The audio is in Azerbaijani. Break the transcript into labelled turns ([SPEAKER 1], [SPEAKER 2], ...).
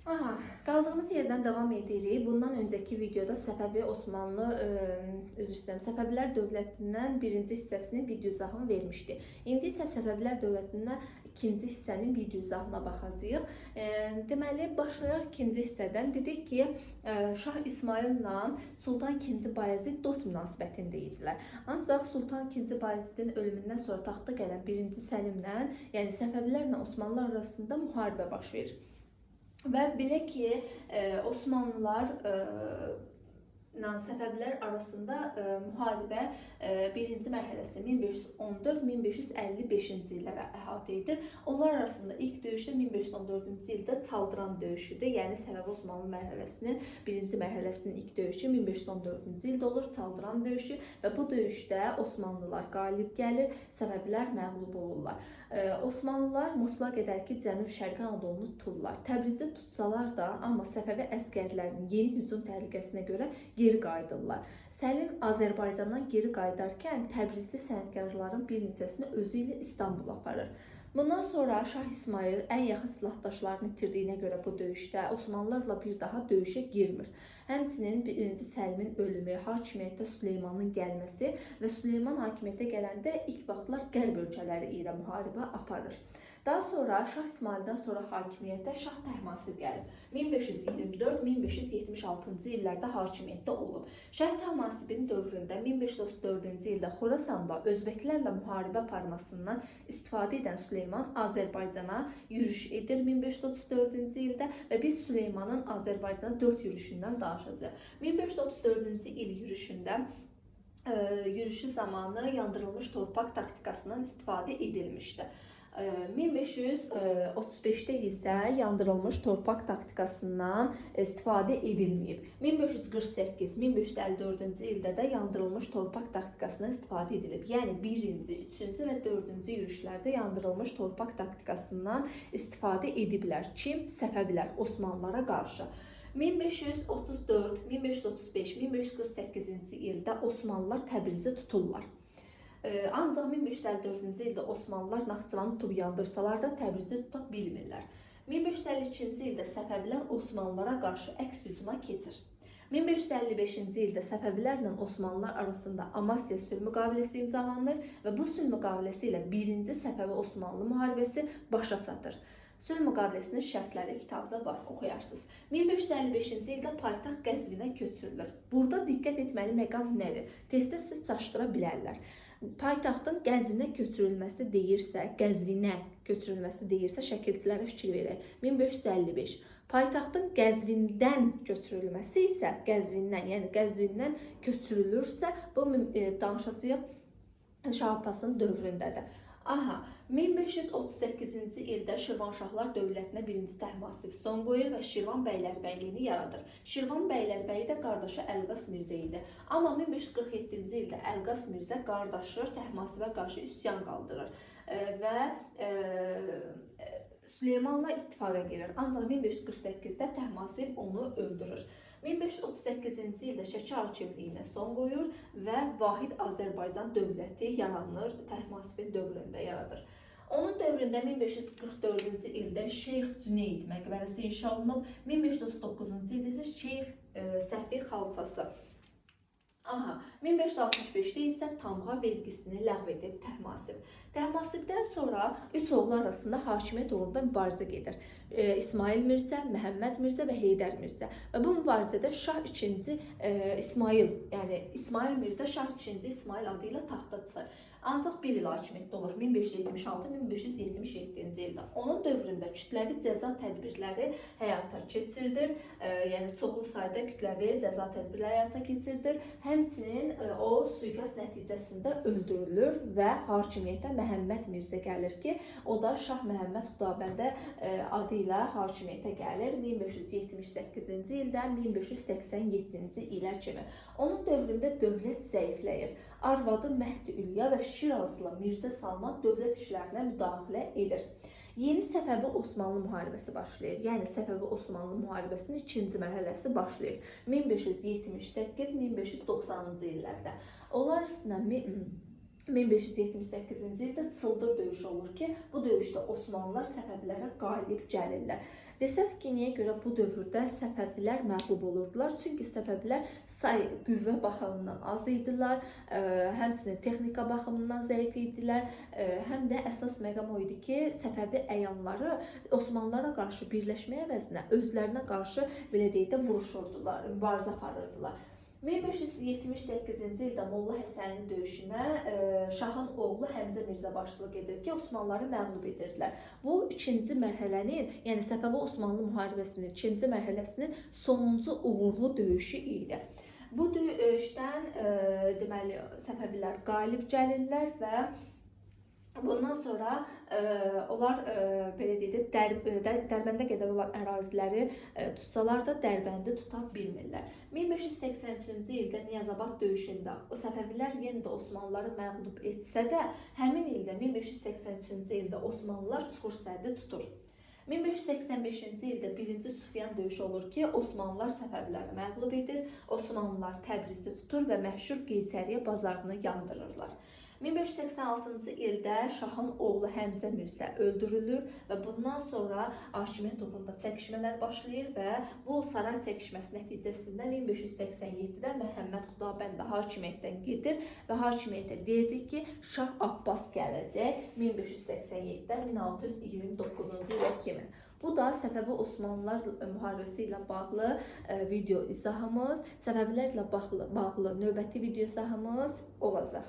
[SPEAKER 1] Aha, qaldığımız yerdən davam edirik. Bundan öncəki videoda Səfəvi Osmanlı, üzr istəyirəm, Səfəvilər dövlətindən birinci hissəsinin video izahını vermişdi. İndi isə Səfəvilər dövlətindən ikinci hissənin video izahına baxacağıq. Deməli, başlayaq ikinci hissədən. Dedik ki, Şah İsmayılla Sultan II. Bayezid dost münasibətində idilər. Ancaq Sultan II. Bayezidin ölümündən sonra taxta gələn birinci Səlimlə, yəni Səfəvilərlə Osmanlılar arasında müharibə baş verir. Və belə ki, Osmanlılar Səfəvilər arasında müharibə birinci mərhələsi 1514-1555-ci illərə əhatə edir. Onlar arasında ilk döyüşdə 1514-cü ildə Çaldıran döyüşüdür. Yəni Səfəvi Osmanlı mərhələsinin birinci mərhələsinin ilk döyüşü 1514-cü ildə olur, Çaldıran döyüşü və bu döyüşdə Osmanlılar qalib gəlir, Səfəvilər məğlub olurlar. Osmanlılar Mosula qədər ki, Cənub-Şərqi Anadolunu tuturlar. Təbrizi tutsalar da, amma Səfəvi əsgərlərinin yeni hücum təhlükəsinə görə geri qayıdırlar. Səlim Azərbaycandan geri qayıdarkən Təbrizli sənətkarların bir neçəsini özü ilə İstanbula aparır. Bundan sonra Şah İsmayıl ən yaxın silahdaşlarını itirdiyinə görə bu döyüşdə Osmanlılarla bir daha döyüşə girmir. Həmçinin birinci Səlimin ölümü, hakimiyyətə Süleymanın gəlməsi və Süleyman hakimiyyətə gələndə ilk vaxtlar qərb ölkələri ilə müharibə aparır. Daha sonra Şah İsmayıldan sonra hakimiyyətə Şah Təhmasib gəlir. 1524-1576-cı illərdə hakimiyyətdə olub. Şah Təhmasibin dövründə 1534-cü ildə Xorasanda özbəklərlə müharibə aparmasından istifadə edən Süleyman Azərbaycana yürüş edir 1534-cü ildə və biz Süleymanın Azərbaycana 4 yürüşündən danışacağıq. 1534-cü il yürüyüşü zamanı yandırılmış torpaq taktikasından istifadə edilmişdi. 1535-də isə yandırılmış torpaq taktikasından istifadə edilməyib. 1548-1554-cü ildə də yandırılmış torpaq taktikasından istifadə edilib. Yəni 1-ci, 3-cü və 4-cü yürüşlərdə yandırılmış torpaq taktikasından istifadə ediblər. Kim? Səfəvilər Osmanlılara qarşı. 1534, 1535, 1548-ci ildə Osmanlılar Təbrizi tuturlar. Ancaq 1554-cü ildə Osmanlılar Naxçıvanı tutub yandırsalar da Təbrizi tuta bilmirlər. 1552-ci ildə Səfəvilər Osmanlılara qarşı əks hücuma keçir. 1555-ci ildə Səfəvilərlə Osmanlılar arasında Amasya sülh müqaviləsi imzalanır və bu sülh müqaviləsi ilə birinci Səfəvi-Osmanlı müharibəsi başa çatır. Sülh müqaviləsinin şərtləri kitabda var, oxuyarsınız. 1555-ci ildə paytaxt Qəzvinə köçürülür. Burada diqqət etməli məqam nədir? Tez-tez siz çaşdıra bilərlər. Paytaxtın Qəzvinə köçürülməsi deyirsə, şəkilçilərə fikir verək. 1555. Paytaxtın Qəzvindən köçürülməsi isə, yəni Qəzvindən köçürülürsə, bu danışacağıq Şah Abbasın dövründədir. 1538-ci ildə Şirvanşahlar dövlətinə birinci Təhmasib son qoyur və Şirvan bəylərbəyliyini yaradır. Şirvan bəylərbəyi də qardaşı Əlqas Mirzə idi. Amma 1547-ci ildə Əlqas Mirzə qardaşı Təhmasibə qarşı üsyan qaldırır və Süleymanla ittifaqa girir. Ancaq 1548-də Təhmasib onu öldürür. 1538-ci ildə Şəki hakimliyinə son qoyur və Vahid Azərbaycan dövləti yaranır, Təhmasibin dövründə yaradır. Onun dövründə 1544-cü ildə Şeyx Cüneyd məqbərəsi inşa olunub, 1539-cu ildə isə Şeyx Səfi xalçası. 1565-də isə tamğa vergisini ləğv edib Təhmasib. Təhmasibdən sonra 3 oğlu arasında hakimiyyət uğrunda mübarizə gedir. İsmail Mirzə, Məhəmməd Mirzə və Heydər Mirzə. Və bu mübarizədə Şah II. İsmail, yəni İsmail Mirzə Şah II. İsmail adı ilə taxta çıxır. Ancaq 1 il hakimiyyətdə olur 1576-1577-ci ildə. Onun dövründə kütləvi cəza tədbirləri həyata keçirilir. Yəni çoxlu sayda kütləvi cəza tədbirləri həyata keçirilir. Həmçinin o suiqəst nəticəsində öldürülür və hakimiyyətə Məhəmməd Mirzə gəlir ki, o da Şah Məhəmməd Xudabəndə adı ilə hakimiyyətə gəlir 1578-ci ildən 1587-ci ilə kimi. Onun dövründə dövlət zəifləyir. Arvadı Məhdi Ülya və Şirazlı Mirzə Salman dövlət işlərinə müdaxilə edir. Yeni Səfəvi-Osmanlı müharibəsi başlayır. Yəni Səfəvi-Osmanlı müharibəsinin ikinci mərhələsi başlayır 1578-1590-cı illərdə. Onlar arasında 1578-ci ildə Çıldır döyüşü olur ki, bu döyüşdə Osmanlılar Səfəvilərə qalib gəlirlər. Desəz ki, niyə görə bu dövrdə Səfəvilər məğlub olurdular? Çünki Səfəvilər qüvvə baxımından az idilər, həmçinin texnika baxımından zəif idilər, həm də əsas məqam o idi ki, Səfəvi əyanları Osmanlılara qarşı birləşməyə əvəzinə özlərinə qarşı belə deyək də vuruşurdular, mübarizə aparırdılar. 1578-ci ildə Molla Həsənin döyüşünə Şahın oğlu Həmzə Mirzə başçılıq edir ki, Osmanlıları məğlub edirdilər. Bu ikinci mərhələnin, yəni Səfəvi-Osmanlı müharibəsinin ikinci mərhələsinin sonuncu uğurlu döyüşü idi. Bu döyüşdən deməli Səfəvilər qalib gəlirlər və bundan sonra onlar belə deyək də Dərbəndə qədər olan əraziləri tutsalar da Dərbəndi tuta bilmirlər. 1583-cü ildə Niyazabad döyüşündə Səfəvilər yenə də Osmanlıları məğlub etsə də, həmin ildə 1583-cü ildə Osmanlılar Çuxur səddi tutur. 1585-ci ildə 1-ci Sufyan döyüşü olur ki, Osmanlılar Səfəviləri məğlub edir, Osmanlılar Təbrizi tutur və məşhur Qeysəriyyə bazarını yandırırlar. 1586-cı ildə Şahın oğlu Həmzə Mirzə öldürülür və bundan sonra hakimiyyət uğrunda çəkişmələr başlayır və bu saray çəkişməsi nəticəsində 1587-də Məhəmməd Xudabəndə hakimiyyətdən gedir və hakimiyyətə deyəcək ki, Şah Abbas gələcək 1587-dən 1629-cu ilə kimi. Bu da Səfəvi-Osmanlılar müharibəsi ilə bağlı video izahımız, Səfəvilərlə bağlı növbəti video izahımız olacaq.